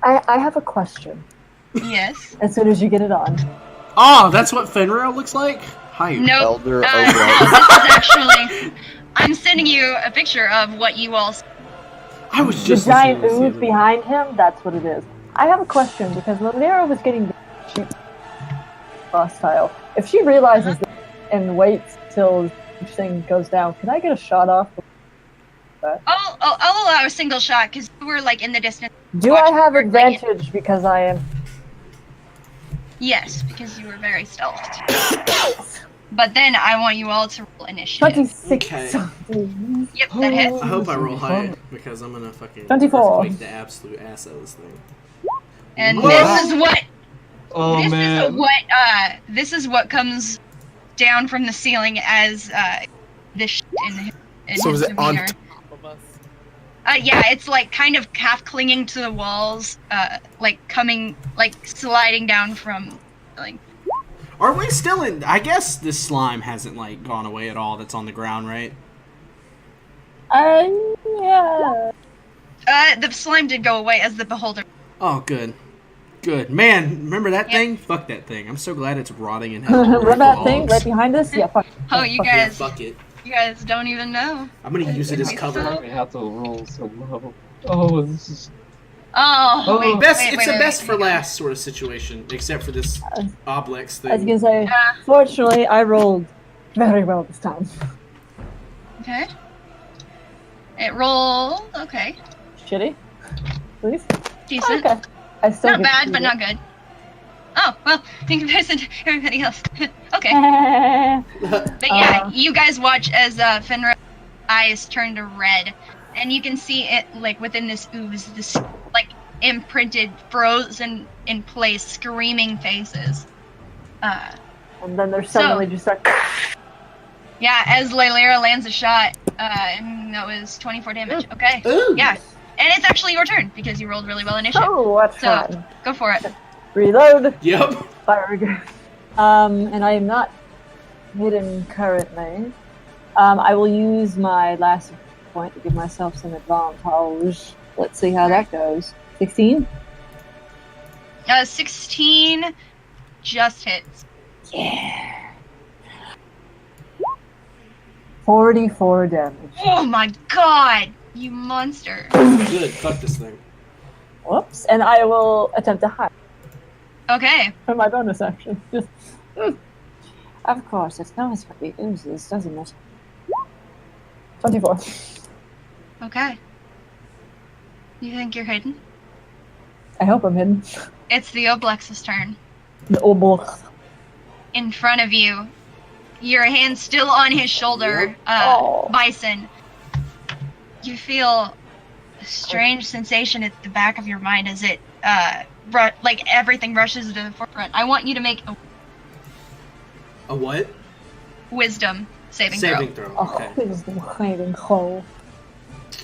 I have a question. Yes. As soon as you get it on. Oh, that's what Fenrir looks like? Hi. Nope. Elder No, Oblong. this is actually... I'm sending you a picture of what you all... I was The just giant listening to ooze this behind him, that's what it is. I have a question, because Lalera was getting hostile. If she realizes that and waits till each thing goes down, can I get a shot off? I'll allow a single shot, because you were, like, in the distance. Do I have advantage because I am... Yes, because you were very stealthed. But then I want you all to roll initiative. 26. Okay. Yep, that hits. I hope I roll high, because I'm gonna fucking 24. earthquake the absolute ass out of this thing. And Whoa. this is what... Oh, man. This is what comes down from the ceiling as, this in So his is it on demeanor. top of us? Yeah, it's like kind of half clinging to the walls, like coming, like sliding down from, like. Are we still in... I guess this slime hasn't, like, gone away at all that's on the ground, right? Yeah. The slime did go away as the beholder. Oh, good. Good. Man, remember that Yep. thing? Fuck that thing. I'm so glad it's rotting and Remember that thing right behind us? Yeah, fuck. Oh, you fuck Yeah, guys, fuck it. you guys don't even know. I'm gonna use it as cover. We have to roll so low. Oh, this is... Oh, Oh, wait, Best, wait, it's wait, a wait, best wait, for wait. last sort of situation, except for this obelisk I was thing. gonna say, fortunately, I rolled very well this time. Okay. It rolled. Okay. Shitty? Please? Decent. Okay. I still Not get bad, to but do not good. Oh, well, in comparison to everybody else. Okay. it. But yeah, you guys watch as Fenrir's eyes turn to red, and you can see it like within this ooze, this like imprinted, frozen in place, screaming faces. And then there's suddenly just like... Yeah, as Lailera lands a shot, and that was 24 damage. Okay. Ooh. Yeah, and it's actually your turn because you rolled really well initiative. Oh, what So fun. go for it. Reload. Yep. Fire again. And I am not hidden currently. I will use my last point to give myself some advantage. Let's see how that goes. 16? 16 just hits. Yeah. 44 damage. Oh my god, you monster. Good. Fuck this thing. Whoops. And I will attempt to hide Okay. for my bonus action. Just, Of course, it's knows what the oozes, doesn't it? 24. Okay. You think you're hidden? I hope I'm hidden. It's the Oblex's turn. The Obol. In front of you, your hand still on his shoulder, Oh. Bison. You feel a strange sensation at the back of your mind as it, like everything rushes to the forefront. I want you to make a A what? wisdom saving Saving throw. throw. Oh, Okay. it is the hiding hole.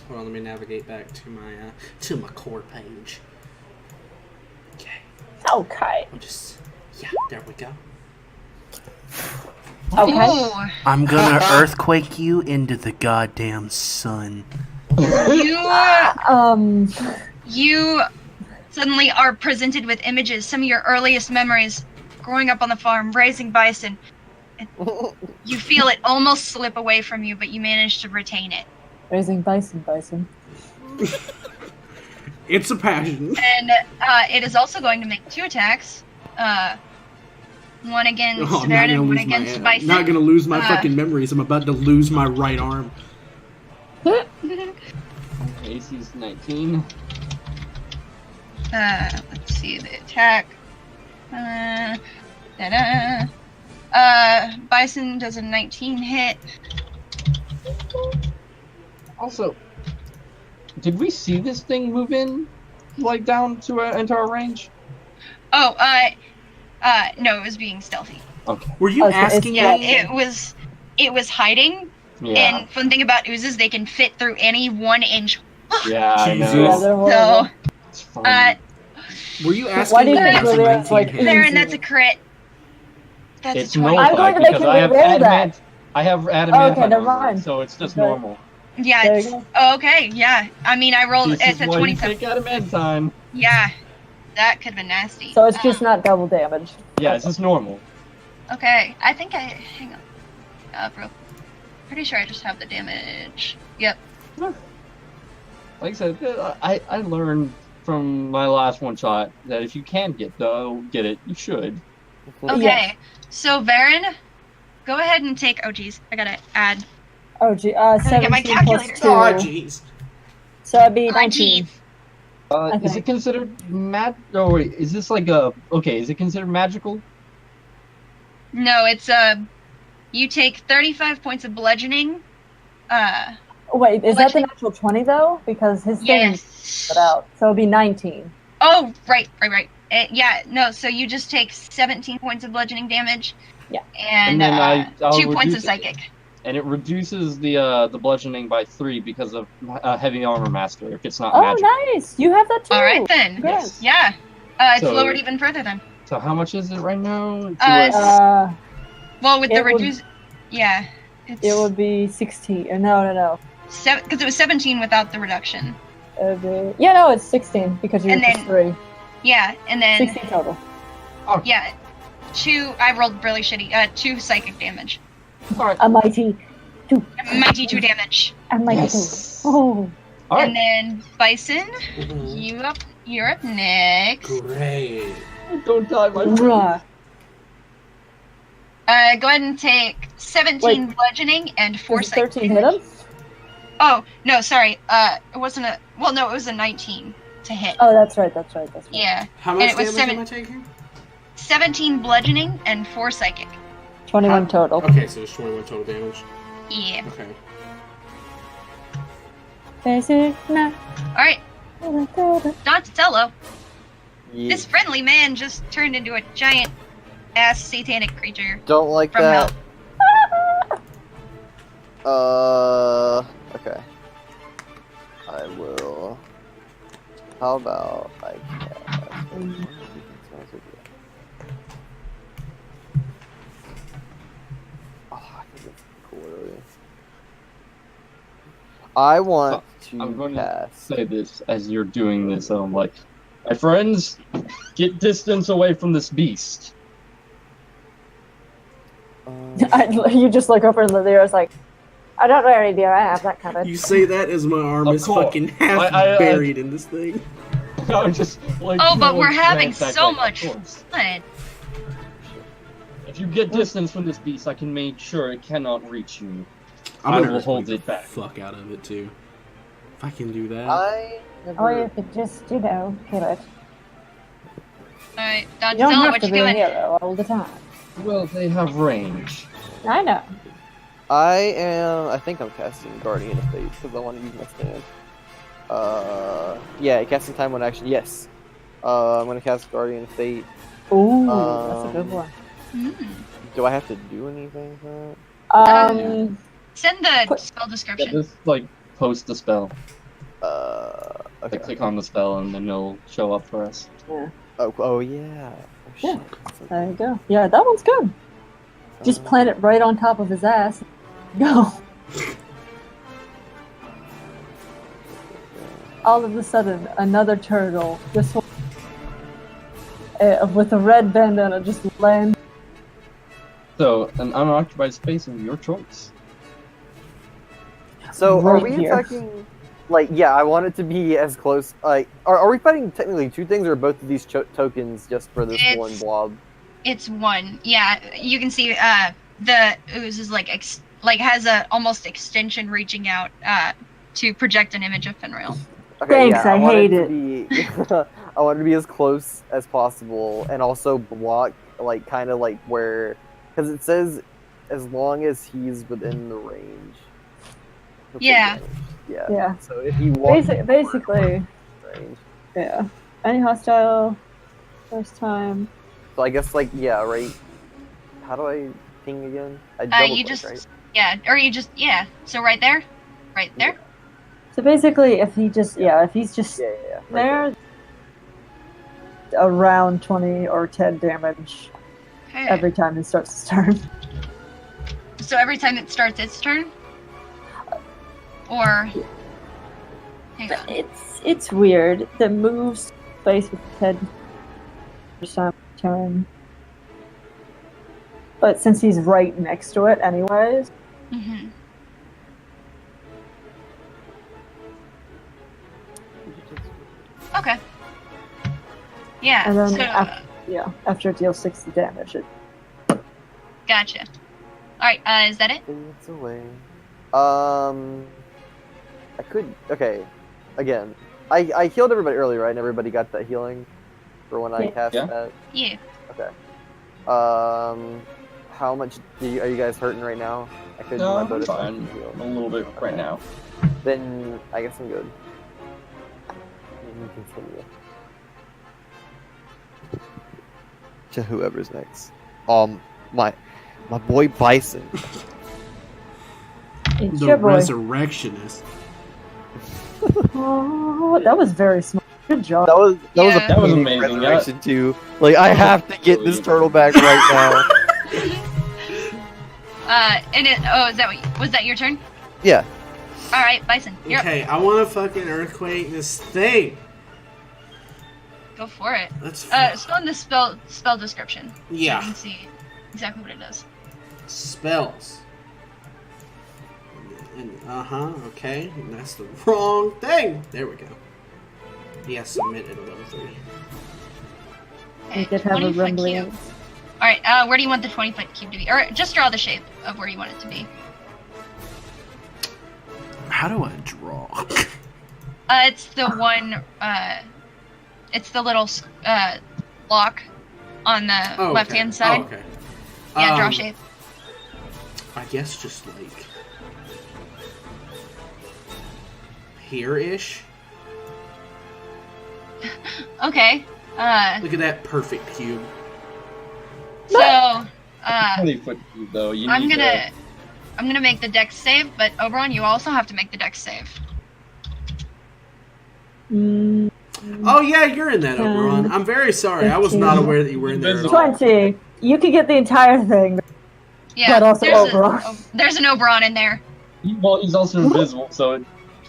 Hold on, let me navigate back to my core page. Okay. Okay. I'll just... Yeah, there we go. Okay. Ooh. I'm gonna earthquake you into the goddamn sun. You suddenly are presented with images, some of your earliest memories, growing up on the farm, raising bison. And you feel it almost slip away from you, but you manage to retain it. Raising bison. It's a passion. And it is also going to make 2 attacks. One against Oh, I'm not Varen gonna and one lose my. against I'm Bison. not gonna lose my fucking memories. I'm about to lose my right arm. AC's 19. Let's see the attack. Bison does a 19 hit. Also, did we see this thing move in, like, down to into our range? Oh, no, it was being stealthy. Okay. Were you Okay, it's- asking Yeah, me? it was hiding. Yeah. And fun thing about oozes, they can fit through any 1-inch. Yeah, I Jesus. Yeah, know. they're horrible. So, It's fun. Were you Why asking do you me? think about the Lydia 19 like- hit? Varen, that's a crit. That's It's a 20. I'm going nullified to make because him I have roll that. adamant. I have adamant. Okay, never mind. So it's just Okay. normal. Yeah, There it's, you go. oh, okay, yeah. I mean, I rolled, This it's is a why you 27. take adamant time. Yeah, that could have been nasty. So it's just not double damage. Yeah, it's just normal. Okay, I think hang on. Bro. Pretty sure I just have the damage. Yep. Like I said, I learned from my last one shot that if you can get it, you should. Okay, Yes. so Varen, go ahead and take. Oh geez, I gotta add. Oh, gee. gotta get my 17 calculator. plus 2. Oh, jeez. So it'd be Oh, 19. geez. Is it considered Oh wait, is this like a is it considered magical? No, it's you take 35 points of bludgeoning. Wait, is that the Bludgeoning. natural 20 though? Because his thing Yes. put out. So it'd be 19. Oh, right. Yeah, no, so you just take 17 points of bludgeoning damage. Yeah. And, And then I'll 2 points reduce of psychic. And it reduces the bludgeoning by 3 because of heavy armor master if it's not Oh, magical. nice! You have that too. All right, then. Congrats. Yeah. It's So- lowered even further then. So how much is it right now? Well, with the It would- reduce... Yeah. It would be 16. No. Because it was 17 without the reduction. It'd be, yeah, no, it's 16 because you And plus then- 3. Yeah, and then... 16 total. Yeah. 2... I rolled really shitty. 2 psychic damage. Alright. A mighty 2. Mighty 2 damage. A mighty Yes. 2. Oh. Alright. And then, Bison, Mhm. you're up next. Great. Don't die, my friend. Bruh. Go ahead and take 17 bludgeoning and 4 Does psychic 13 hit damage. him? Oh, no, sorry. It wasn't a... Well, no, it was a 19 to hit. Oh, that's right. Yeah. How And much it was damage am I taking? 17 bludgeoning and 4 psychic. 21 total. Okay, so it's 21 total damage. Yeah. Okay. Basic math. Alright, Donatello. Yeah. This friendly man just turned into a giant ass satanic creature Don't like from that. hell. Okay. I will. How about I cast? Oh, I think it's cool. Really. I want I'm to going to cast. say this as you're doing this, and I'm like, my friends, get distance away from this beast. You just look over and Lydia's like, I don't really do. I have that covered. You say that as my arm Of is course. fucking half I- buried in this thing. I'm just like. Oh, but you know, we're having ransack, so like, much of course. fun. If you get distance from this beast, I can make sure it cannot reach you. I'm I gonna will just hold beat it the back. fuck out of it too. If I can do that. I Or never. you could just, hit it. Alright, You don't Donatello, have what to you be a doing? hero all the time. Well, they have range. I know. I think I'm casting Guardian of Fate because I want to use my stand. Yeah, casting time one action. Yes. I'm gonna cast Guardian of Fate. Ooh, that's a good one. Mm. Do I have to do anything for Send the Put- spell Yeah, description. just like post the spell. that? Like, Okay. click on the spell, and then it'll show up for us. Oh yeah. Oh, Yeah. shit. There you go. Yeah, that one's good. Just plant it right on top of his ass. Go. All of a sudden, another turtle, this one, with a red bandana, just lands. So, an unoccupied space of your choice. So are Right we here. attacking? Like, yeah, I want it to be as close. Like, are we fighting technically two things, or both of these tokens just for this one It's- blob? It's 1. Yeah, you can see the ooze is like has a almost extension reaching out to project an image of Fenrir. Okay, Thanks, yeah, I want hate to be, I want it to be as close as possible, and also block, like, kind of like where, because it says as long as he's within the range. he'll take Yeah. damage. Yeah. Yeah. So if he walks Basically, range, yeah. Any hostile, first time. so I guess like yeah, right. How do I ping again? I double You click, just right? or you just so right there. So basically, if he's just Yeah, right there, around 20 or 10 damage Okay. every time he starts his turn. So every time it starts its turn, or hang on. It's weird. The moves space with 10 some turn. But since he's right next to it, anyways. Mm-hmm. Okay. Yeah. And then So, after it deals 60 damage, it gotcha. All right. Is that it? Fades away. I could. Okay. Again, I healed everybody earlier, right? And everybody got that healing for when I Yeah. cast Yeah. that. Yeah. Okay. How much are you guys hurting right now? I could do No, my I'm bonus fine. action heal. A little bit right now. Then I guess I'm good. You can continue. To whoever's next. My boy Bison. it's The your boy. resurrectionist. Oh, that was very smart. Good job. That was a Yeah. That was painting amazing, resurrection too. Like I have to get this turtle back right now. Is that was that your turn? Yeah. All right, Bison. You're up. Okay, I want to fucking earthquake this thing. Go for it. Let's. Spell in the spell description. So you Yeah. can see exactly what it does. Spells. Okay. And that's the wrong thing. There we go. Yes, submit at level 3. Okay, We did have a 20-foot rumbling. cube. All right. Where do you want the 20-foot cube to be? Or just draw the shape of where you want it to be. How do I draw? It's the one. It's the little block on the Oh, left-hand side. Oh, okay. Yeah, draw shape. I guess just like here-ish. Okay. Look at that perfect cube. So, 20-foot cube, though. You I'm need gonna make the dex save, but Oberon, you also have to make the dex save. Mm, Oh yeah, you're in that, Oberon. I'm very sorry. I was not 15. aware that you were in there at all. 20. You could get the entire thing. Yeah, But also Oberon. There's an Oberon in there. Well, he's also invisible, so it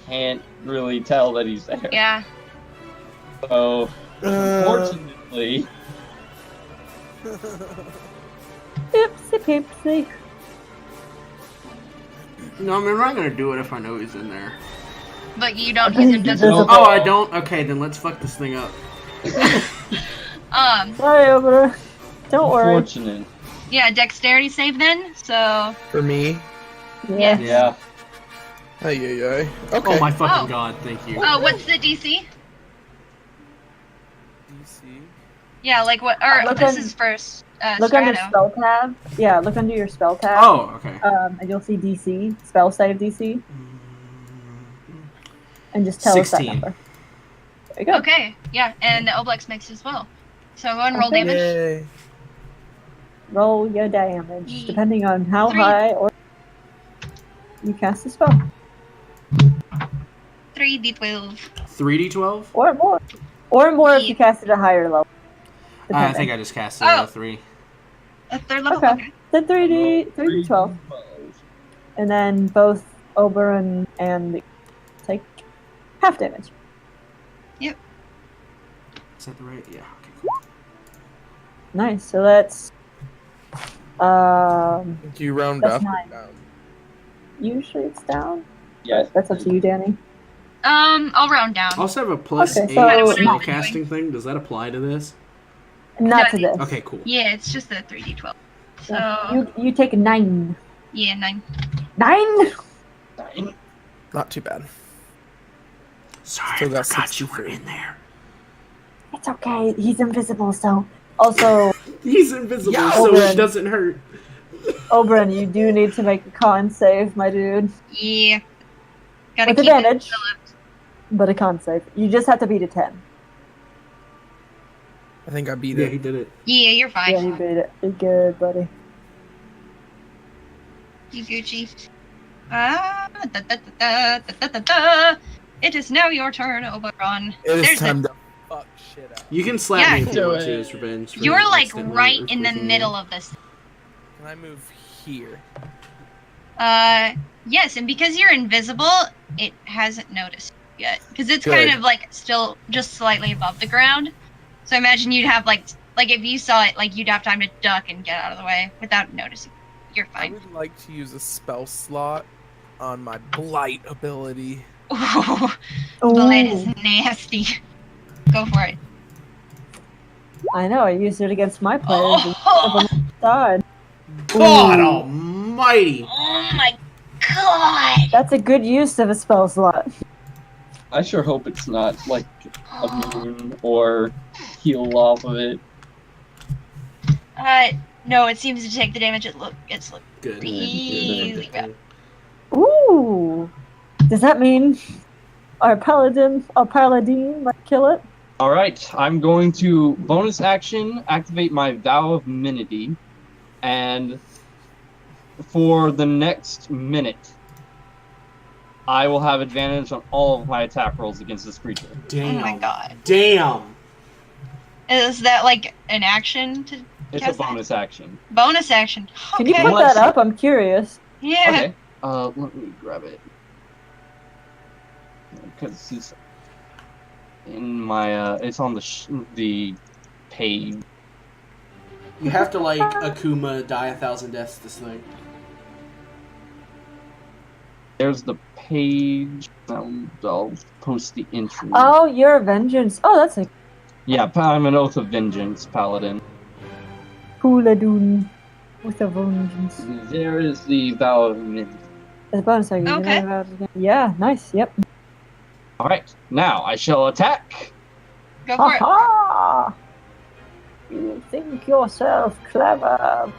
can't really tell that he's there. Yeah. So, unfortunately, Oopsie poopsie. No, I mean, I'm not gonna do it if I know he's in there. But you don't. He's invisible. Invisible. Oh, I don't? Okay, then let's fuck this thing up. Sorry, Oberon. Don't worry. unfortunate. Yeah, dexterity save then. So For me? Yeah. Yeah. Ay, ay, ay. Okay. Oh my fucking Oh. god, thank you. what's the DC? DC. Yeah, like what? Or Look this on- is first. Look under Strato. spell tab. Yeah, look under your spell tab. Oh, okay. And you'll see DC, spell save DC, and just tell us that 16. number. There you go. Okay. Yeah, and the Oblex makes as well. So go and roll Okay. damage. Yay. Roll your damage, depending on how 3. high or you cast a spell, 3d12. 3d12? or more if you cast it at a higher level. I think I just cast it Oh. at 3. A third level. Okay. Okay. Then 3d12, and then both Oberon and take half damage. Is that the right? Yeah. Okay, cool. Nice. So that's Do you round That's up nine. or down? usually it's down. Yes. That's up to you, Danny. I'll round down. I also have a plus Okay, 8 so- spell casting thing. Does that apply to this? Not to No, this. Okay, cool. Yeah, it's just the 3d12. So You take 9. yeah, 9. 9. Not too bad. Sorry, Still I got forgot you were 63. in there. It's okay. He's invisible. So also, He's invisible, Yeah, so Oberon. it doesn't hurt. Oberon, you do need to make a con save, my dude. Yeah. Gotta With keep advantage, it. but a con save. You just have to beat a 10. I think I beat Yeah, it. he did it. Yeah, you're fine. Yeah, you beat it. You're good, buddy. You Gucci. Da. It is now your turn, Oberon. It is There's time to fuck shit up. You can slap Yeah. me if you Do want to it. as revenge. for You're like accidentally right in the earthquaking middle you. of this. Can I move here? Yes, and because you're invisible, it hasn't noticed yet. Because it's Good. kind of like still just slightly above the ground. So I imagine you'd have like Like if you saw it, like you'd have time to duck and get out of the way without noticing. You're I fine. would like to use a spell slot on my blight ability. Ooh, Blight is Ooh. nasty. Go for it. I know, I used it against my players. And Oh, died. God Ooh. almighty! oh my god! That's a good use of a spell slot. I sure hope it's not like immune or heal off of it. No, it seems to take the damage. It's Good. really bad. Ooh. Does that mean our paladin might kill it? All right, I'm going to bonus action activate my Vow of Minity, and for the next minute, I will have advantage on all of my attack rolls against this creature. Damn. Oh my god. Damn. Is that like an action to It's cast a bonus action. that? Bonus action. Can you Okay. put that up? I'm curious. Yeah. Okay. Let me grab it because it's in my. It's on the page. You have to like Akuma die 1,000 deaths this thing. There's the page. I'll post the entry. Oh, you're a vengeance. Oh, that's a Yeah, I'm an Oath of Vengeance paladin. Puladoon with a vengeance. There is the Vow of Minity. As a bonus, I Okay. Yeah, nice. Yep. All right, now I shall attack. Go for it. Ha! You think yourself clever.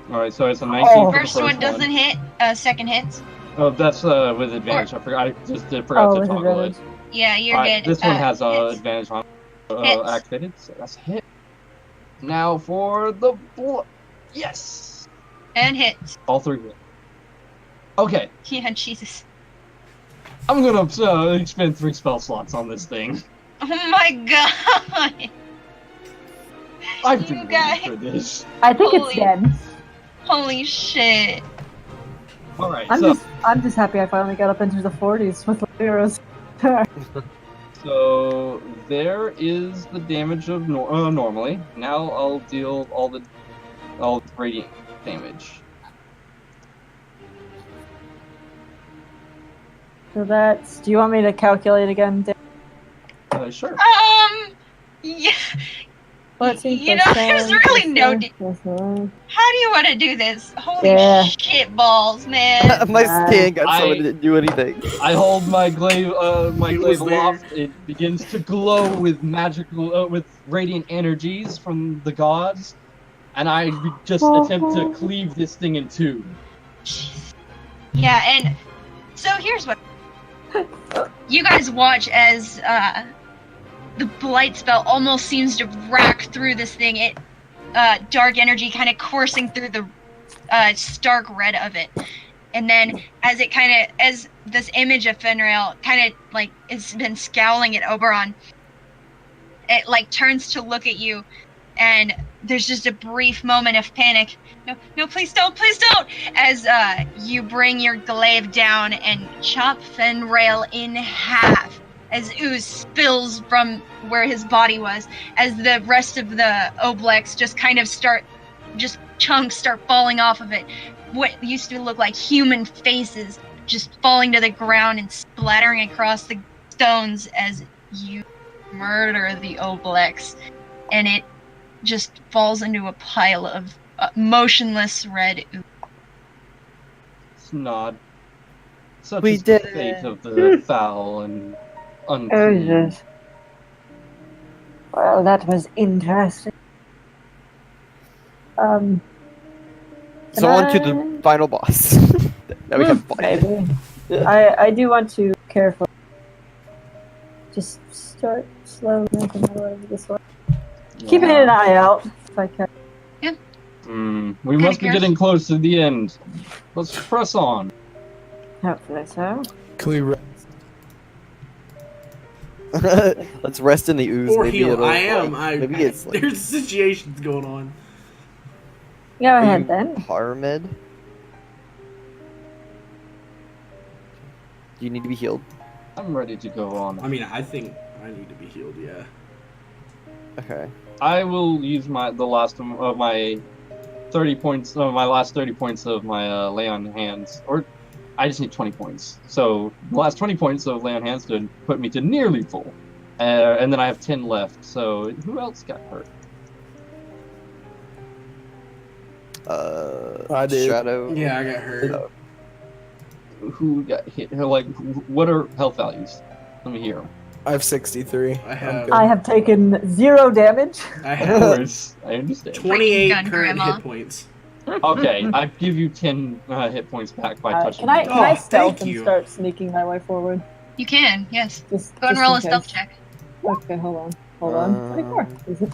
All right, so it's a 19 for the First one doesn't hit. Second hits. Oh, that's with advantage. I forgot. I just forgot to with toggle advantage. it. Yeah, you're All right, good. this one has hits. advantage on Hits. activated, so that's a hit. Now for the yes, And hits. all three hit. Okay, Yeah, Jesus. I'm gonna expend 3 spell slots on this thing. Oh my god. I've You been guys. waiting for this. I think Holy- it's dead. Holy shit. All right, I'm just happy I finally got up into the 40s with the heroes. So there is the damage of normally. Now I'll deal all the radiant damage. So that's. Do you want me to calculate again? Sure. Yeah. 14 You plus know, 7 there's really plus no 7 plus 9. How do you want to do this? Holy Yeah. shit balls, man. My skin got I- someone didn't do anything. I hold my glaive, He was there. aloft. It begins to glow with magical, with radiant energies from the gods, and I just attempt to cleave this thing in two. Yeah, and so here's what you guys watch as the blight spell almost seems to rack through this thing. It dark energy kind of coursing through the stark red of it, and then as this image of Fenrir kind of like it's been scowling at Oberon, it like turns to look at you, and there's just a brief moment of panic. No, please don't, as you bring your glaive down and chop Fenrir in half as ooze spills from where his body was, as the rest of the oblex just kind of chunks start falling off of it. What used to look like human faces just falling to the ground and splattering across the stones as you murder the oblex, and it just falls into a pile of motionless red ooze. Snod. Such We is did the fate it. of the foul and Oh, unclean. yes. Well, that was interesting. Can So on to I- the final boss. Now we have fight. Maybe. I do want to carefully just start slowly making my way this way. Keeping an eye out if I can. We must be cares? getting close to the end. Let's press on. Hopefully so. Can we Let's rest in the ooze. Or maybe heal. it'll, Maybe it's like there's situations going on. Go Are ahead you then. Paramed. Do you need to be healed? I'm ready to go on. I mean, I think I need to be healed. Yeah. Okay. I will use the last of my 30 points. My last 30 points of my lay on hands, or I just need 20 points. So the last 20 points of lay on hands to put me to nearly full, and then I have 10 left. So who else got hurt? I did. Shadow. Yeah, I got hurt. Oh. Who got hit? Like, what are health values? Let me hear them. I have 63. I I'm have- good. I have taken 0 damage. I Of have course, I understand. 28 gun, current Grandma. hit points. Okay, I give you 10 hit points back by touching. Can I you. can I Oh, stealth thank and you. start sneaking my way forward? You can, yes. Just Go and just roll in a stealth case. check. Okay, hold on. 24. Um, Is it?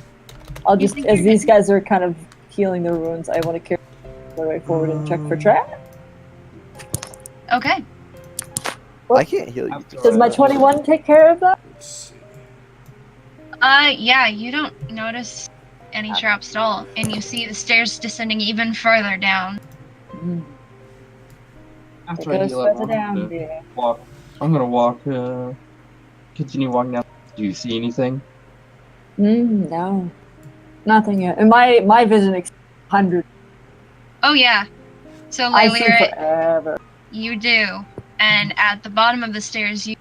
I'll You just think as you're these guys are kind of healing their wounds, I want to carry my way forward and check for trap. Okay. I can't heal you. After, Does my 21 take care of that? Let's see. Yeah, you don't notice any traps at all, and you see the stairs descending even further down. After It I goes heal further everyone, down, I'm gonna dear. walk. I'm gonna walk. Continue walking down. Do you see anything? No, nothing yet. And my vision exceeds 100. Oh yeah. So I see Laylyra, forever. you do, and at the bottom of the stairs, you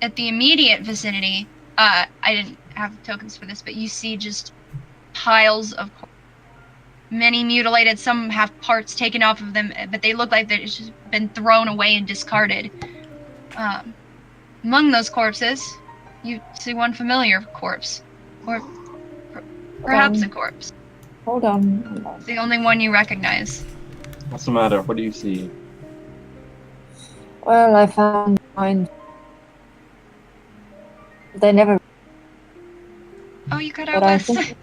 at the immediate vicinity, I didn't have tokens for this, but you see just piles of many mutilated. Some have parts taken off of them, but they look like they've just been thrown away and discarded. Among those corpses, you see one familiar corpse, or perhaps a corpse. Hold on. It's the only one you recognize. What's the matter? What do you see? Well, I found mine. They never. Oh, you cut But out, I Wes. think.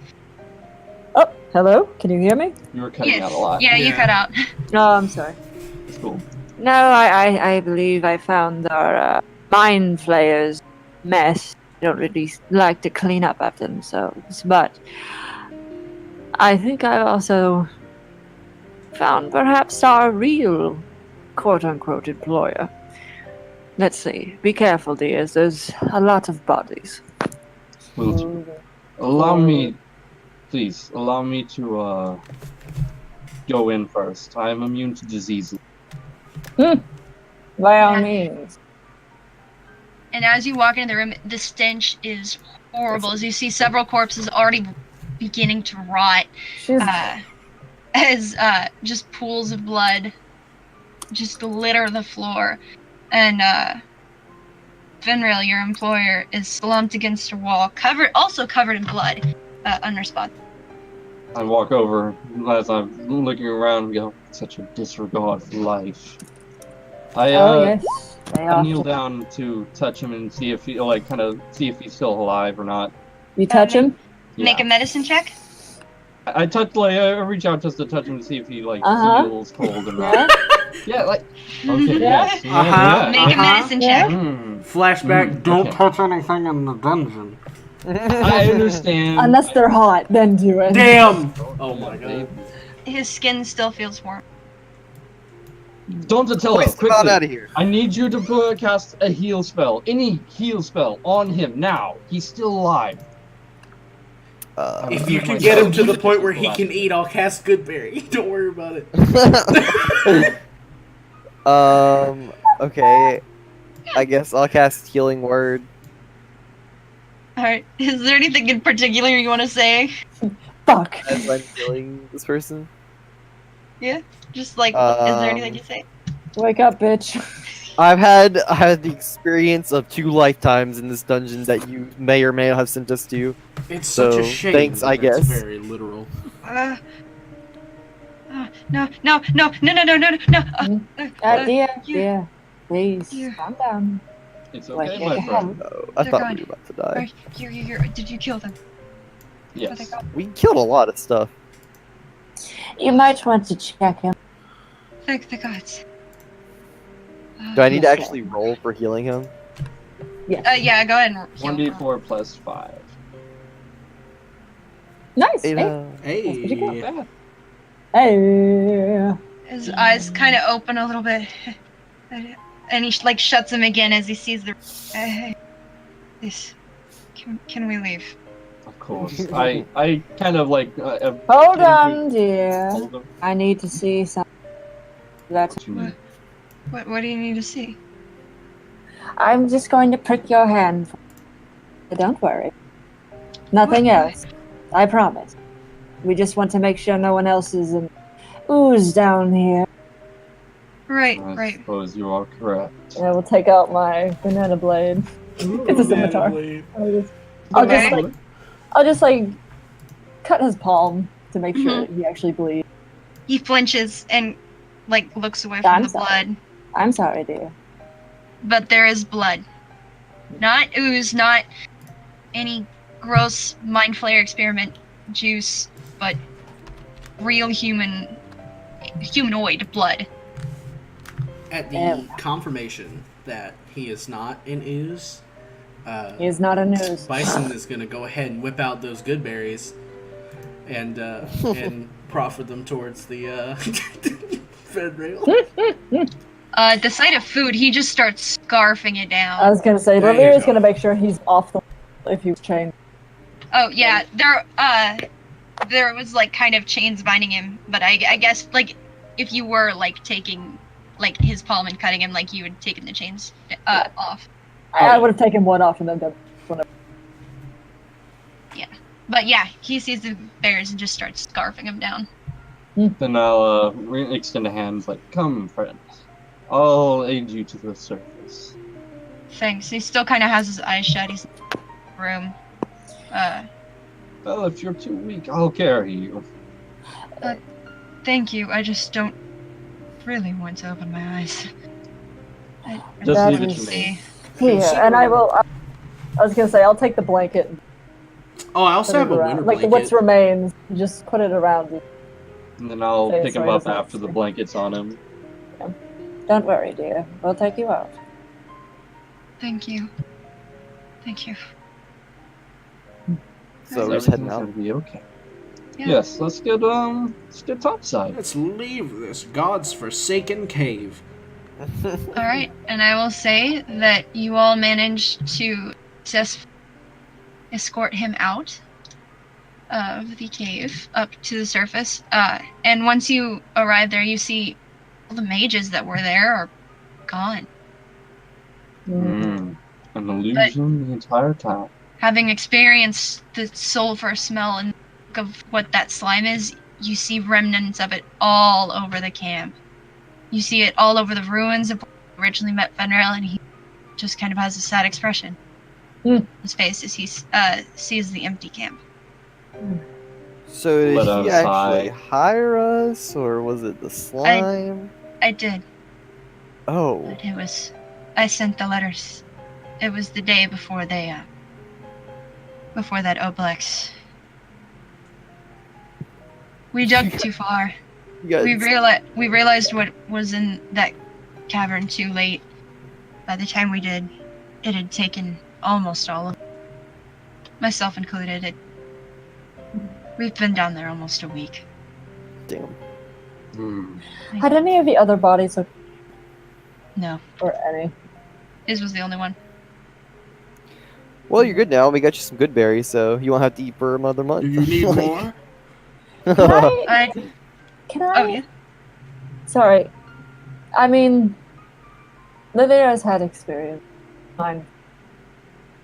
Oh, hello. Can you hear me? You were cutting Yes. out a lot. Yeah, you Yeah. cut out. No, I'm sorry. It's cool. No, I believe I found our mind flayers mess. I don't really like to clean up after themselves, but I think I also found perhaps our real quote-unquote employer. Let's see. Be careful, dears. There's a lot of bodies. Will allow me, please allow me to go in first. I am immune to diseases. By all Yeah. means. And as you walk into the room, the stench is horrible. As you see several corpses already beginning to rot, She's as just pools of blood just litter the floor, and Finrail, your employer, is slumped against a wall, also covered in blood, under spot. I walk over as I'm looking around and go, such a disregard for life. oh yes, they I are. kneel down to touch him and see if he see if he's still alive or not. You touch him? Make a medicine check. I touch I reach out just to touch him to see if he Uh-huh. feels cold or Yeah. not. Yeah, like okay, Yeah. yes, yeah, Uh-huh. yeah. Make a medicine check. Flashback, don't okay. touch anything in the dungeon. I understand. Unless they're hot, then do it. Damn! Oh my god. His skin still feels warm. Don't tell Quick, us come on quickly. out of here. I need you to cast a heal spell. Any heal spell on him now. He's still alive. If you can get him to the point where he can eat, I'll cast Goodberry. Don't worry about it. Okay. I guess I'll cast Healing Word. Alright, is there anything in particular you want to say? Fuck. As I'm healing this person. Just like, is there anything Um, you say? Wake up, bitch. I had the experience of 2 lifetimes in this dungeon that you may or may not have sent us to. It's such a So, shame. thanks, that I that's guess. very literal. No. Dear, please, Here. calm down. It's Like, okay, my yeah. friend. Oh, I They're thought gone. we were about to die. Here. Did you kill them? Yes. We killed a lot of stuff. You might want to check him. Thank the gods. Do I need to Yes, actually roll for healing him? Yeah, go ahead and heal. 1d4 plus 5. Nice. Hey, Hey. That's pretty Hey. cool. Hey. His eyes kind of open a little bit, and he shuts them again as he sees the. This Can we leave? Of course. I kind of like. Hold on, dear. Hold on. I need to see something. That's. What you need? What do you need to see? I'm just going to prick your hand. Don't worry. Nothing What? else. I promise. We just want to make sure no one else is in ooze down here. Right, I right. suppose you are correct. And I will take out my banana blade. It's a scimitar. Blade. Okay. I'll just like cut his palm to make sure Mhm. he actually bleeds. He flinches and like looks away I'm from the sorry. blood. I'm sorry, dear. But there is blood. Not ooze, not any gross mind flayer experiment juice, but real humanoid blood. At the confirmation that he is not in ooze, He is not a news. Bison is going to go ahead and whip out those good berries and proffer them towards the Fed rail. The sight of food, he just starts scarfing it I down. was gonna say, There you Lemire is go. gonna make sure he's off the if he was chained. Oh yeah, there was like kind of chains binding him, but I guess like if you were like taking like his palm and cutting him, like you would taken the chains off. I would have taken one off and then done one. But yeah, he sees the bears and just starts scarfing him down. Then I'll extend a hand, like, come, friend. I'll aid you to the surface. Thanks. He still kind of has his eyes shut. He's in the room. Well, if you're too weak, I'll carry you. Thank you. I just don't really want to open my eyes. I Just That leave it is- to me. Here, and I will. I was gonna say, I'll take the blanket. And Oh, I also put have it a around, winter like blanket. what's remains. Just put it around you. And then I'll Okay, pick him sorry, up that's not after the true. blanket's on him. Don't worry, dear. We'll take you out. Thank you. Thank you. So we're just heading Everything's out. gonna be okay. Yeah. Yes, let's get topside. Let's leave this god's forsaken cave. All right, and I will say that you all managed to escort him out of the cave up to the surface. And once you arrive there, you see all the mages that were there are gone. An illusion the entire time. Having experienced the sulfur smell and of what that slime is, you see remnants of it all over the camp. You see it all over the ruins of where you originally met Fenrir, and he just kind of has a sad expression on his face as he sees the empty camp. So did Let he us actually hide. hire us, or was it the slime? I did, Oh, but I sent the letters. It was the day before before that Oblex. We dug too far. you guys. We realized what was in that cavern too late. By the time we did, it had taken almost all of it. Myself included. We've been down there almost a week. Damn. Hmm. Had any of the other bodies look, No, or any? his was the only one. Well, you're good now. We got you some good berries, so you won't have to eat for another month. Do you need Like- more? Can I? I Can I? oh yeah. Sorry. I mean, Livera's had experience. Mine.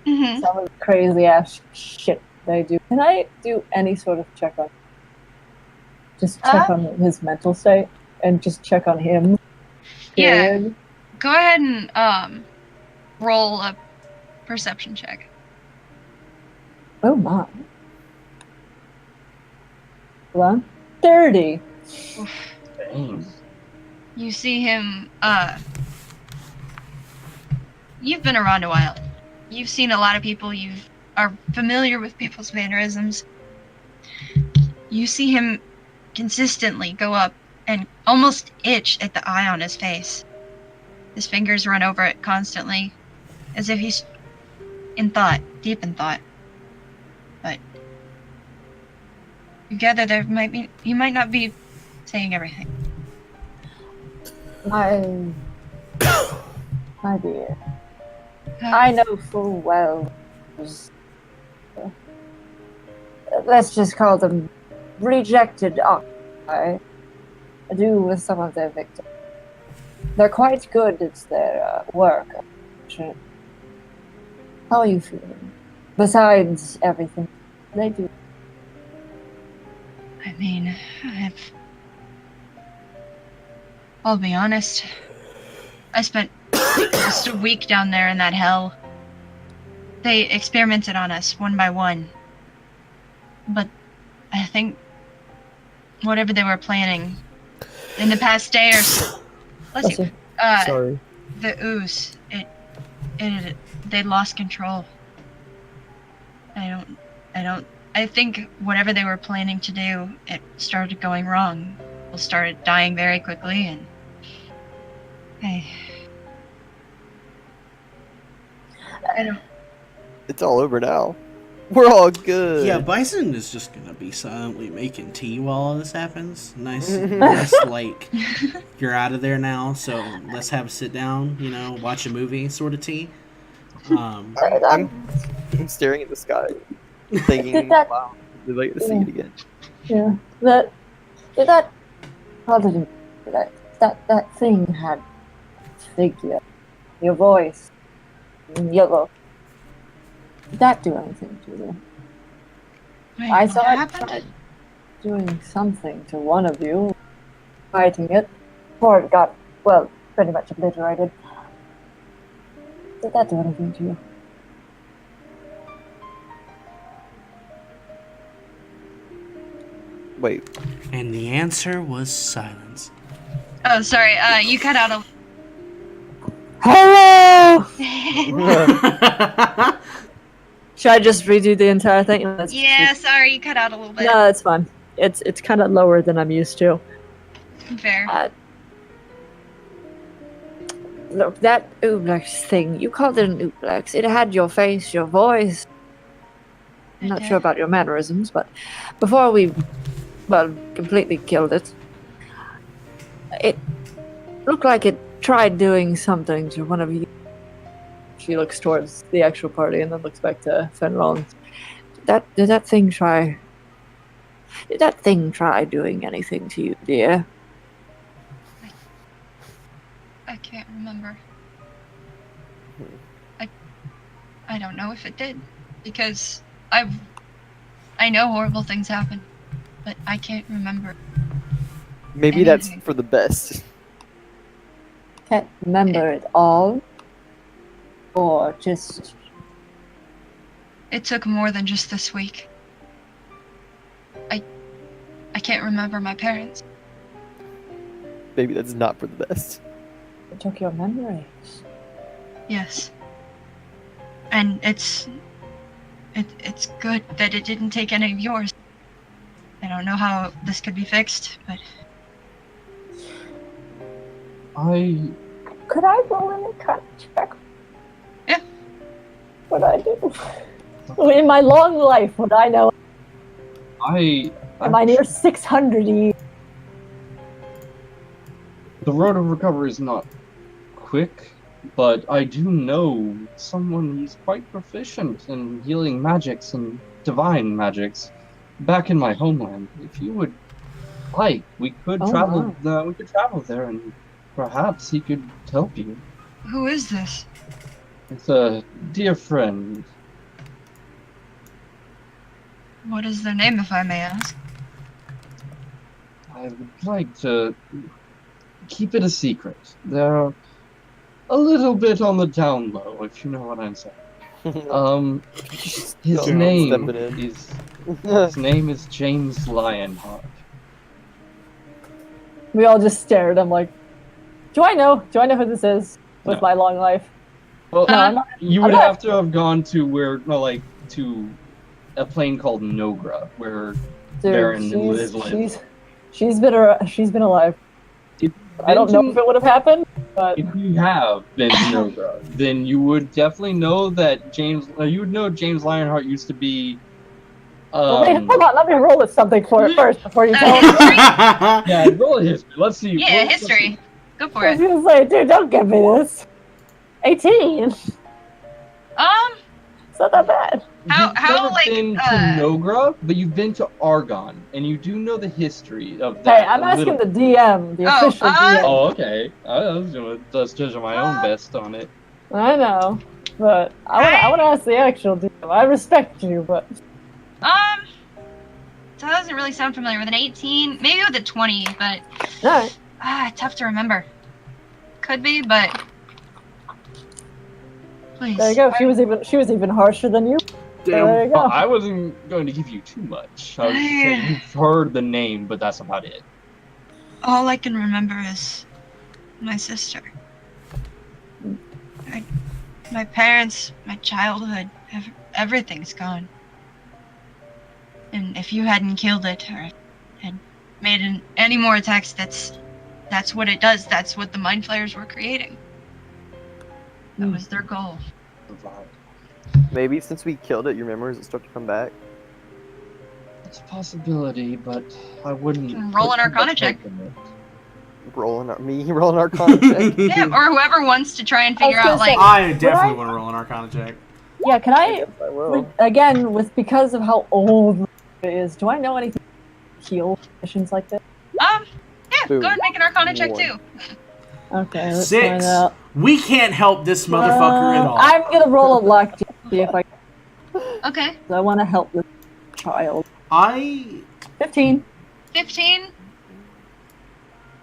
Mm-hmm. Some of the crazy ass shit they do. Can I do any sort of check on? Just check on his mental state and just check on him. Yeah. Period. Go ahead and roll a perception check. Oh my. Well, 30. Dang. You see him. You've been around a while. You've seen a lot of people. You are familiar with people's mannerisms. You see him consistently go up and almost itch at the eye on his face. His fingers run over it constantly, as if he's in thought, deep in thought. But you gather he might not be saying everything. My dear. I know full well let's just call them rejected octopi do with some of their victims. They're quite good at their work. How are you feeling? Besides everything they do. I mean, I'll be honest. I spent just a week down there in that hell. They experimented on us one by one. But I think whatever they were planning in the past day or so, Bless you. Sorry. the ooze, they lost control. I think whatever they were planning to do, it started going wrong. People started dying very quickly, and I don't. It's all over now. We're all good. Yeah, Bison is just gonna be silently making tea while all this happens. Nice, like you're out of there now, so let's have a sit down, watch a movie sort of tea. I'm staring at the sky, thinking, wow, I'd like to see it again. Yeah. That thing had figure, your voice, yellow. Did that do anything to you? Wait, I what thought it happened? tried doing something to one of you, fighting it, before it got, well, pretty much obliterated. Did that do anything to you? Wait, And the answer was silence. Oh, sorry. You cut out a. Hello! Yeah, Should I just redo the entire thing? Yeah, sorry, you cut out a little bit. No, it's fine. It's kind of lower than I'm used to. Fair. Look, that Ublex thing, you called it an Ublex. It had your face, your voice. I'm not sure about your mannerisms, but before we, completely killed it, it looked like it tried doing something to one of you. She looks towards the actual party and then looks back to Fenron. Did that thing try doing anything to you, dear? I can't remember. I don't know if it did, because I know horrible things happen, but I can't remember. maybe that's Anything. for the best. Can't remember it all? Or just... It took more than just this week. I can't remember my parents. Maybe that's not for the best. It took your memories? Yes. And it's good that it didn't take any of yours. I don't know how this could be fixed, but Could I roll in a cut check? Yeah. What I do? In my long life, would I know? Am I near 600 years? The road of recovery is not quick, but I do know someone who's quite proficient in healing magics and divine magics back in my homeland. If you would like, we could travel. We could travel there, and perhaps he could help you. who is this? It's a dear friend. What is their name, if I may ask? I would like to keep it a secret. They're a little bit on the down low, if you know what I'm saying. His name is James Lionheart. We all just stared. I'm like, do I know who this is with No. my long life? Well, No, I'm not. you would I'm not- have to have gone to to a plane called Nogra, where Baron Liz lives. She's been alive. I don't know if it would have happened, but If you have been to Nogra, then you would definitely know that you would know James Lionheart used to be. wait, hold on. Let me roll with something for it first before you tell me. History? Yeah, roll a history. Let's see. Yeah, history. Go for I was it. gonna say, dude, don't give me this. 18. It's not that bad. How- You've how, never like, been to Nogra, but you've been to Argon, and you do know the history of Hey, that. I'm a asking little. the DM, the Oh, official DM. Oh, okay. I was gonna just judge my own best on it. I know, but I want to ask the actual DM. I respect you, but So that doesn't really sound familiar with an 18, maybe with a 20, but no. tough to remember. Could be, but please. There you go. She was even harsher than you. There Damn. you go. I wasn't going to give you too much. I was just saying you've heard the name, but that's about it. All I can remember is my sister. My parents, my childhood, everything's gone. And if you hadn't killed it or had made any more attacks, that's what it does. That's what the Mind Flayers were creating. That was their goal. Maybe since we killed it, your memories will start to come back. It's a possibility, but I wouldn't. Roll put an too much Arcana check. hope in it. Rolling Arcana check. Yeah, or whoever wants to try and I was figure gonna out, like, say- I definitely I- want to roll an Arcana check. Yeah, can I I will. again because of how old it is? Do I know anything heal missions like this? yeah, Boom. go ahead and make an Arcana check One. too. Okay, let's 6. find out. We can't help this motherfucker at all. I'm gonna roll a luck to see if I Okay, want to help this child. I 15. 15.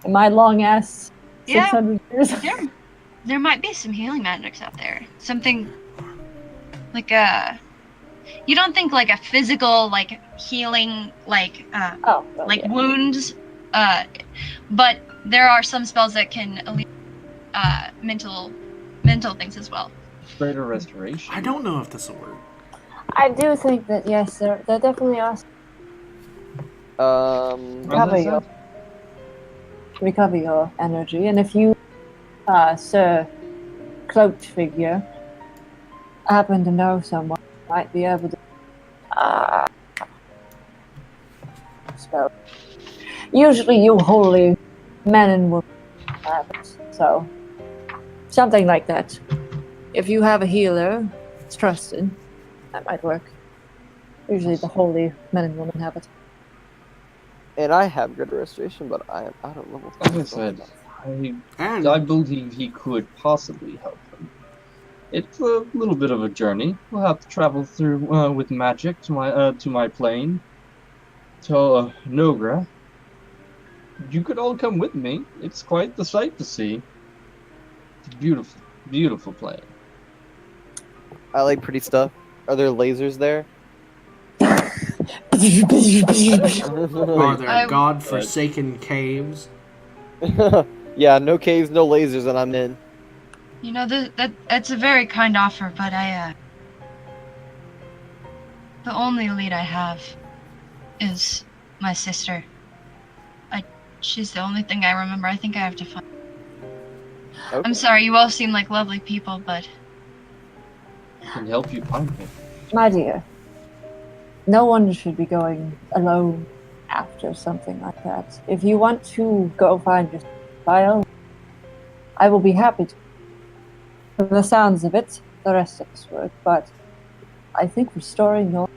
In my long ass Yeah. 600 years. There might be some healing magics out there. Something like you don't think like a physical like healing like Oh, well, like yeah. wounds, but there are some spells that can alleviate mental things as well. Greater restoration. I don't know if this will work. I do think that yes, there definitely are. As I Recover your energy, and if you, Sir Cloaked Figure, happen to know someone who might be able to spell. Usually, you holy men and women have it, so something like that. If you have a healer, it's trusted. That might work. Usually, the holy men and women have it. And I have good restoration, but I am out of level. As I said, I And believe he could possibly help them. It's a little bit of a journey. We'll have to travel through with magic to my plane to Nogra. You could all come with me. It's quite the sight to see. It's a beautiful, beautiful plane. I like pretty stuff. Are there lasers there? are there I- god-forsaken caves? Yeah, no caves, no lasers, and I'm in. You know that's a very kind offer, but the only lead I have is my sister. She's the only thing I remember. I think I have to find. Okay. I'm sorry, you all seem like lovely people, but I can help you find him. My dear, no one should be going alone after something like that. If you want to go find your child, I will be happy to. From the sounds of it, the rest of us would, but I think restoring your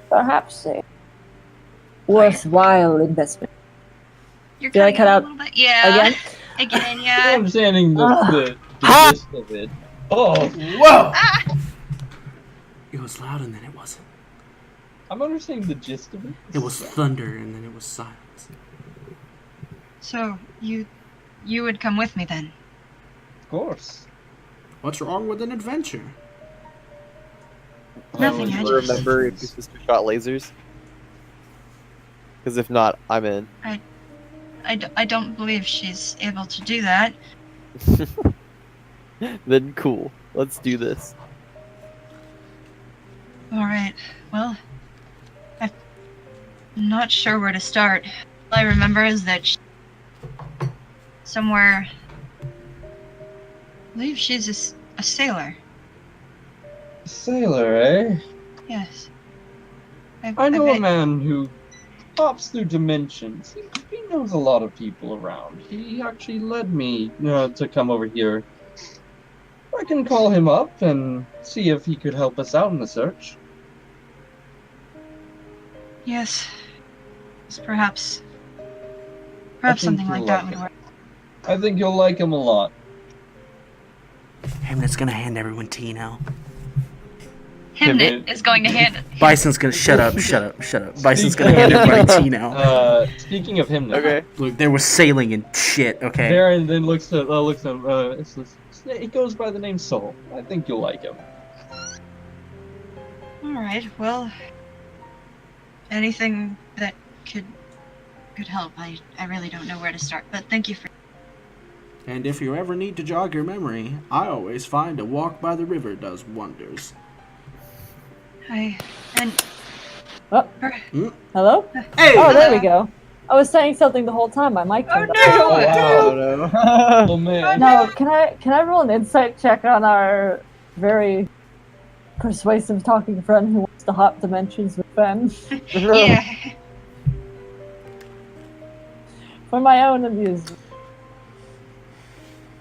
perhaps a worthwhile investment. you're Did I cutting cut out a little bit. Yeah. Again? Again, I'm yeah. understanding the Ah. gist of it. Oh, Whoa! It was loud and then it wasn't. I'm understanding the gist of it. It was thunder and then it was silence. So you would come with me then? Of course. What's wrong with an adventure? Nothing, I Do you just- remember if your sister shot lasers? Because if not, I'm in. I don't believe she's able to do that. Then cool. Let's do this. All right. Well, I'm not sure where to start. All I remember is that somewhere. I believe she's a sailor. Sailor, eh? Yes. I know a bet- man who hops through dimensions. He knows a lot of people around. He actually led me to come over here I can call him up and see if he could help us out in the search. Yes. Perhaps think something you'll like that like would it. work. I think you'll like him a lot. Himnet's gonna hand everyone tea now. Himnet is going to hand it. Bison's gonna shut up. Bison's gonna hand everybody tea now. Speaking of him, Okay. Look, there was sailing and shit. Okay. Baron then looks at him. He goes by the name Soul. I think you'll like him. All right. Well, anything that could help. I really don't know where to start, but thank you for. And if you ever need to jog your memory, I always find a walk by the river does wonders. Oh, Hmm? hello? Hey! Oh, there we go. I was saying something the whole time. My mic turned off. Oh, Oh man. No, can I roll an insight check on our very persuasive talking friend who wants to hop dimensions with Ben? no. Yeah. For my own amusement.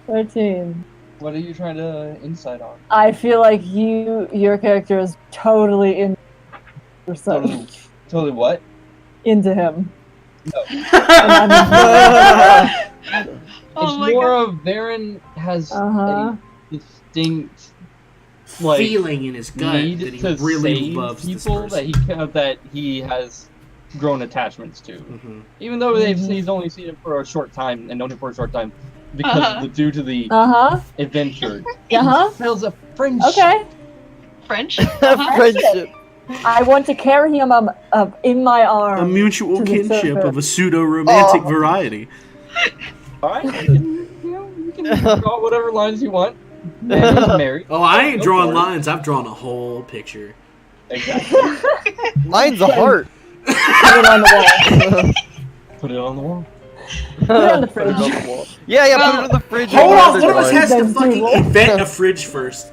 13. What are you trying to insight on? I feel like your character is totally in Totally what? into him. No. And I'm Oh It's my more god. of Baron has Uh-huh. a distinct like Feeling in his gut need that he to really save loves this people person. that he has grown attachments to. Mhm. Even though Mhm. he's only seen him for a short time and known him for a short time because due to the Uh-huh. adventure. Uh-huh. He feels a friendship. Okay. French. Friendship. I want to carry him in my arms. A mutual to the kinship surface. of a pseudo-romantic Oh. variety. Alright, you can draw whatever lines you want. Man is married. Oh, I ain't Go drawing for it. lines. I've drawn a whole picture. Exactly. Mine's a heart. Put it on the wall. Put it on the wall. Put it on the Put it fridge. on the wall. Yeah, put it on the fridge. Hold and on, other one of us drawings. has to Then fucking table. invent a fridge first.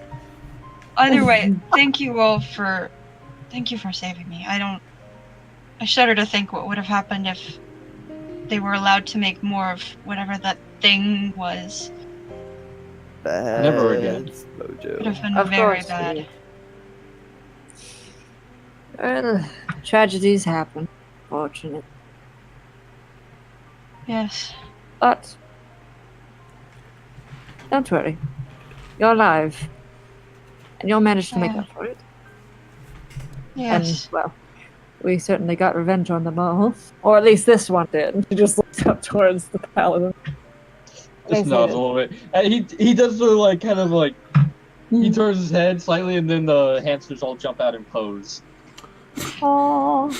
Either way, thank you all for saving me. I shudder to think what would have happened if they were allowed to make more of whatever that thing was. Never again. Mojo. Would have been Of very course. bad. Well, tragedies happen. Fortunate. Yes. But don't worry. You're alive. And you'll manage to make Yeah. up for it. Yes. And, well, we certainly got revenge on them all. Or at least this one did. He just looked up towards the paladin. Just nods a little bit. And he does the like kind of like he Mm. turns his head slightly and then the hamsters all jump out and pose. Aww.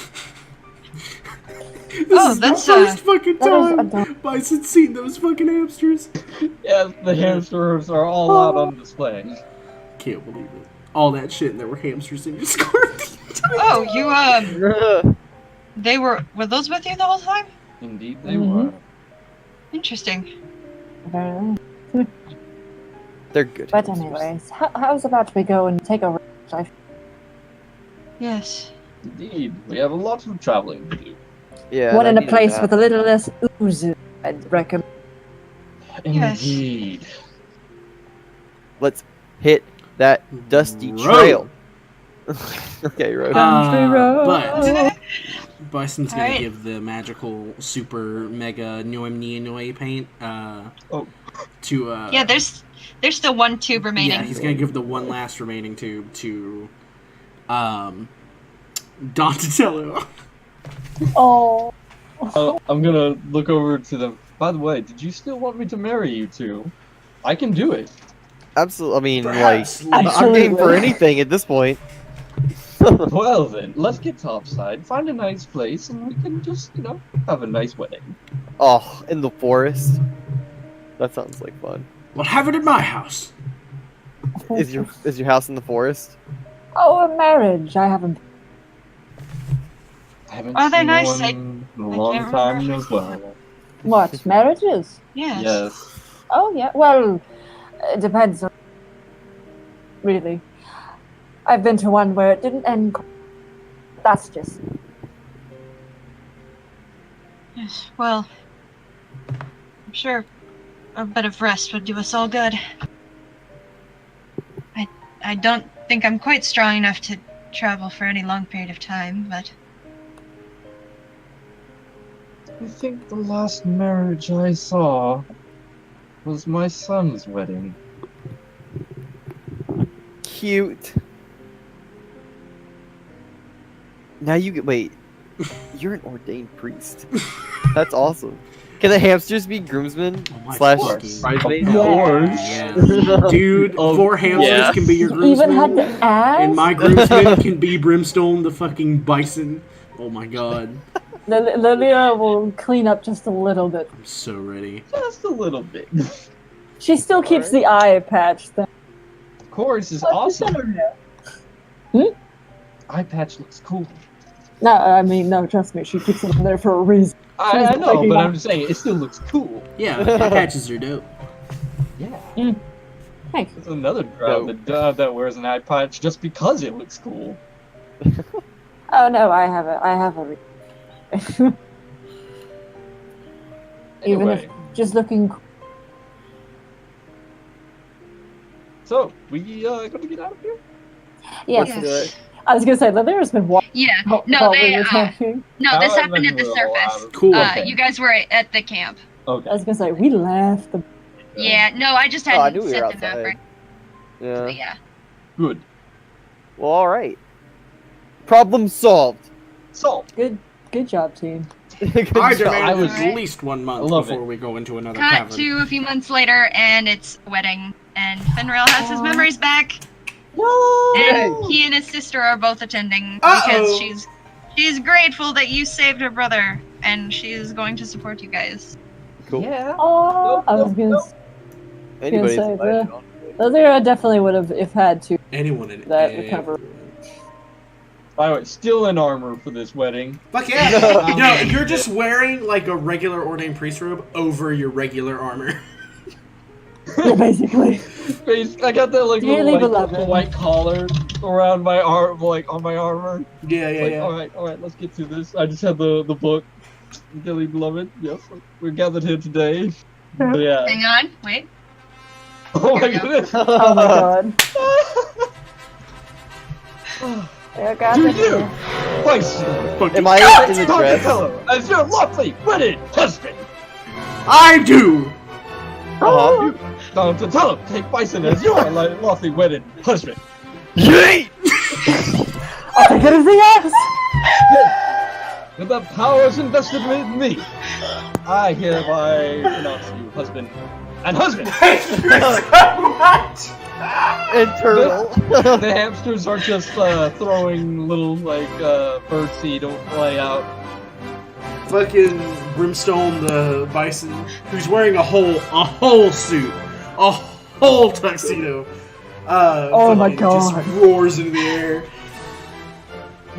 This Oh, is that's, the first fucking that is time adorable. Bison's seen those fucking hamsters. Yeah, the hamsters are all out on display. Can't believe it. All that shit and there were hamsters in your scarf. Oh, you were those with you the whole time? Indeed they Mhm. were. Interesting. Very- They're good. But hamsters. anyways, how's about we go and take a rest? Yes. Indeed. We have a lot of traveling to do. Yeah. One I in a needed place that. with a little less ooze, I'd recommend. Yes. Indeed. Let's hit that dusty Road. trail. Okay, road. Country road. But Bison's gonna Alright. give the magical super mega Noe paint Oh. to Yeah, there's still one tube remaining. yeah, he's gonna give the one last remaining tube to Donatello. Oh. I'm gonna look over to them. By the way, did you still want me to marry you two? I can do it. Absolutely. I mean, Perhaps like, later. I'm game for Absolutely. anything at this point. Well then, let's get topside, find a nice place, and we can just, have a nice wedding. Oh, in the forest. That sounds like fun. We'll have it at my house. Is your house in the forest? Oh, a marriage. I haven't. I haven't Are they seen nice? one in a I long can't time remember. as well. What, marriages? Yes. Yes. Oh, yeah. Well, it depends on. Really. I've been to one where it didn't end. That's just. Yes. Well, I'm sure a bit of rest would do us all good. I don't think I'm quite strong enough to travel for any long period of time, but I think the last marriage I saw was my son's wedding. Cute. Now you get wait. You're an ordained priest. That's awesome. Can the hamsters be groomsmen Oh my slash fucking- bridesmaids? Yeah. Yeah. Dude, Oh, 4 hamsters yeah. can be your You even had groomsmen. to ask. And my groomsmen can be Brimstone the fucking bison. Oh my god. Lilia will clean up just a little bit. I'm so ready. Just a little bit. She still keeps the eye patch thing. Of course, is But awesome. it's in her hair. Eye patch looks cool. No, I mean, no, trust me, she keeps it there for a reason. I She's know, taking but off- I'm just saying, it still looks cool. Yeah, eye patches are dope. Yeah. Thank you. There's another drow that wears an eye patch just because it looks cool. Oh no, I have a Even if Anyway, just looking. so, we gonna get out of here? Yes, Let's do it. I was gonna say Lilia's been walking. yeah. while No, we they were talking. no, this I've happened been at the through a whole surface. lot of- Cool. Okay. You guys were at the camp. Okay. I was gonna say we left. Yeah, no, I just Oh, I hadn't knew we were set the outside. number. Yeah. But yeah. Good. Well, all right. Problem solved. So, Good job, team. Good I job. demand I was- at least 1 month I love before it. we go into another Cut cavern. to a few months later, and it's a wedding, and Fenrir has his memories back, and he and his sister are both attending because Uh-oh. she's grateful that you saved her brother, and she's going to support you guys. Cool. yeah. Oh, I was gonna. Anybody's say invited, that. honestly. Lilia definitely would have if had to. Anyone in That it. recover. By the way, still in armor for this wedding. Fuck yeah! No. No, you're just wearing like a regular ordained priest robe over your regular armor. Yeah, basically. I got that like Dearly little beloved. white collar around my arm, like on my armor. Yeah, yeah, Like, yeah. all right, let's get through this. I just had the book, dearly beloved. Yes, we're gathered here today. But yeah. Hang on, wait. Oh my Here we go. goodness. Oh my god. Yeah, God, Do that's you, it. Vice, Am I Alex in the dress? Donatello, as your lawfully wedded husband? I do. Uh-huh. Donatello, take Bison as your lawfully wedded husband. Yeet! I'll take anything else. With the powers invested with me, I hereby pronounce you husband and husband. What? And turtle. The hamsters are just throwing little like bird seed play out. Fucking Brimstone the bison, who's wearing a whole suit, a whole tuxedo. Oh my fucking God. Just roars into the air.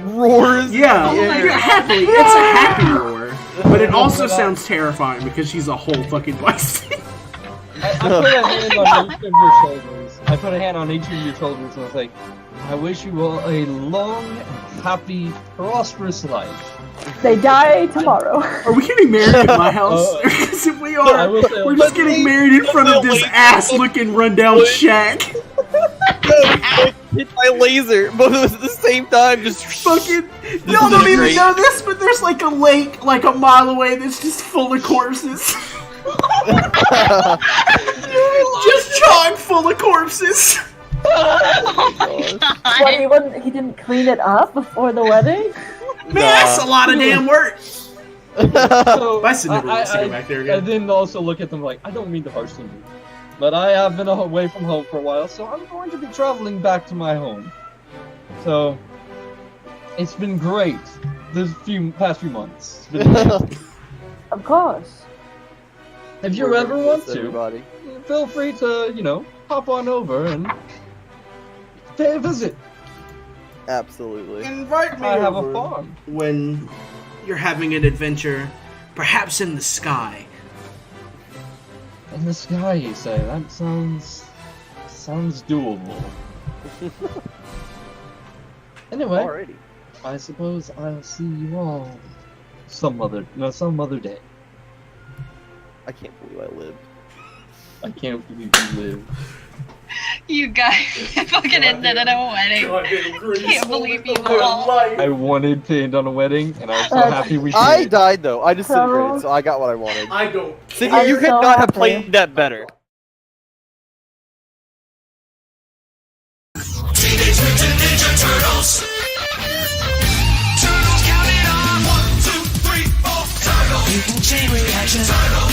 Roars. Yeah, in the air. happily. It's a happy roar, but it also sounds terrifying because she's a whole fucking bison. I put a hand on each of your shoulders. I put a hand on each of your shoulders and I was like, I wish you all a long, happy, prosperous life. They die tomorrow. Are we getting married at my house? Because if we I are, will say, we're just getting married in front of this ass-looking rundown shack. Hit my laser, both of us at the same time, just Fucking, This y'all is don't even great. know this, but there's like a lake like a mile away that's just full of corpses. Just chock full of corpses. Oh my god. What, he didn't clean it up before the wedding? Man, that's a lot of damn work. So, Bison never wants to go back there I again. then also look at them like, I don't mean to harshly you, but I have been away from home for a while, so I'm going to be traveling back to my home. So, it's been great this past few months. It's been great. Of course. If you ever want to, everybody. feel free to, hop on over and pay a visit. Absolutely. Invite me I have a over farm. when you're having an adventure, perhaps in the sky. In the sky, you say? That sounds doable. Anyway, Alrighty. I suppose I'll see you all some other day. I can't believe I lived. I can't believe you live. You guys fucking ended at a wedding. Can't believe you all. I wanted to end on a wedding, and I was so happy we I did. died though. I disintegrated, so I got what I wanted. I don't. Sydney, I'm you could so not have happy. played that better. Teenage Mutant Ninja Turtles. Turtles, count it on. 1, 2, 3, 4. Turtles. Mutant chain reaction. Turtles.